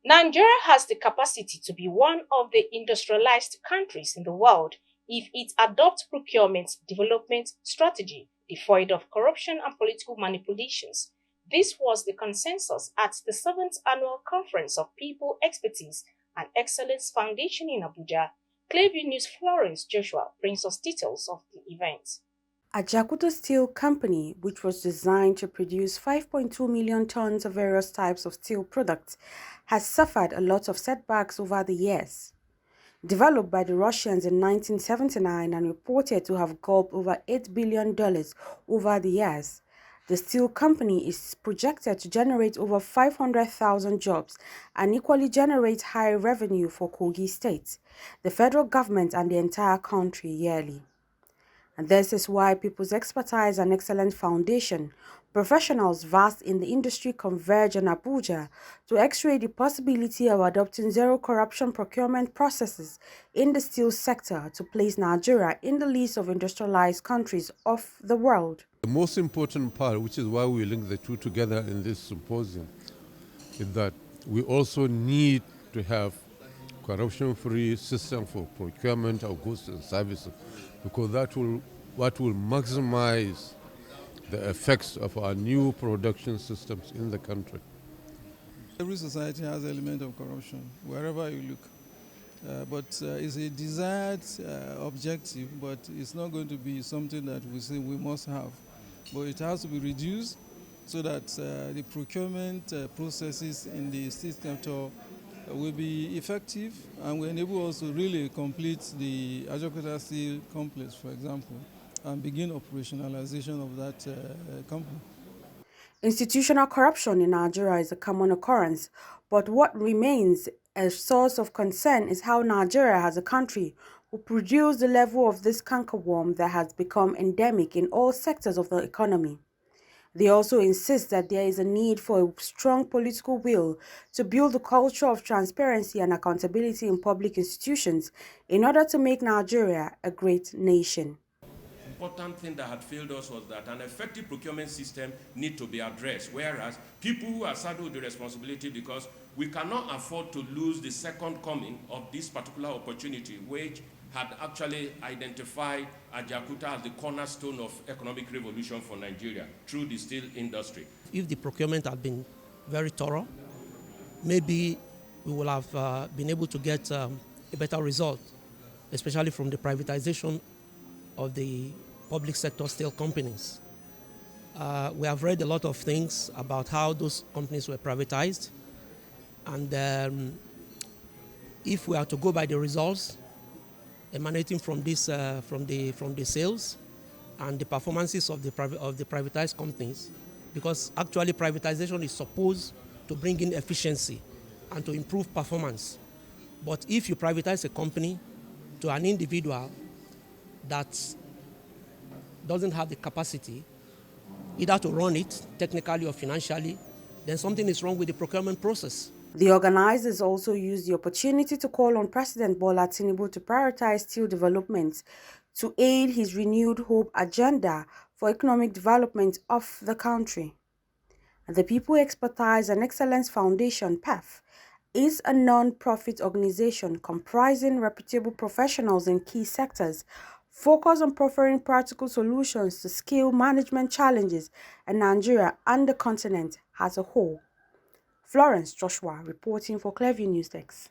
Nigeria has the capacity to be one of the industrialized countries in the world if it adopts procurement development strategy devoid of corruption and political manipulations. This was the consensus at the 7th Annual Conference of People, Expertise and Excellence Foundation in Abuja. Clearview News Florence Joshua brings us details of the event. Ajakuta Steel Company, which was designed to produce 5.2 million tons of various types of steel products, has suffered a lot of setbacks over the years. Developed by the Russians in 1979 and reported to have gulped over $8 billion over the years, the steel company is projected to generate over 500,000 jobs and equally generate high revenue for Kogi State, the federal government, and the entire country yearly. And this is why People's Expertise and Excellence Foundation, professionals vast in the industry, converge in Abuja to x-ray the possibility of adopting zero corruption procurement processes in the steel sector to place Nigeria in the list of industrialized countries of the world. The most important part, which is why we link the two together in this symposium, is that we also need to have corruption-free system for procurement of goods and services, because what will maximize the effects of our new production systems in the country. Every society has an element of corruption, wherever you look. But it's a desired objective, but it's not going to be something that we say we must have. But it has to be reduced so that the procurement processes in the steel sector will be effective and will enable us to really complete the Ajaokuta Steel Complex, for example, and begin operationalization of that company. Institutional corruption in Nigeria is a common occurrence, but what remains a source of concern is how Nigeria as a country will produce the level of this cankerworm that has become endemic in all sectors of the economy. They also insist that there is a need for a strong political will to build a culture of transparency and accountability in public institutions in order to make Nigeria a great nation. Important thing that had failed us was that an effective procurement system need to be addressed, whereas people who are saddled with the responsibility, because we cannot afford to lose the second coming of this particular opportunity, which had actually identified Ajaokuta as the cornerstone of economic revolution for Nigeria through the steel industry. If the procurement had been very thorough, maybe we will have been able to get a better result, especially from the privatization of the public sector steel companies. We have read a lot of things about how those companies were privatized, and if we are to go by the results emanating from this, from the sales and the performances of the privatized companies, because actually privatization is supposed to bring in efficiency and to improve performance. But if you privatize a company to an individual that doesn't have the capacity either to run it technically or financially, then something is wrong with the procurement process. The organizers also used the opportunity to call on President Bola Tinubu to prioritize steel development to aid his renewed hope agenda for economic development of the country. The People Expertise and Excellence Foundation (PEF) is a non-profit organization comprising reputable professionals in key sectors focused on proffering practical solutions to skill management challenges in Nigeria and the continent as a whole. Florence Joshua reporting for Clearview News Desk.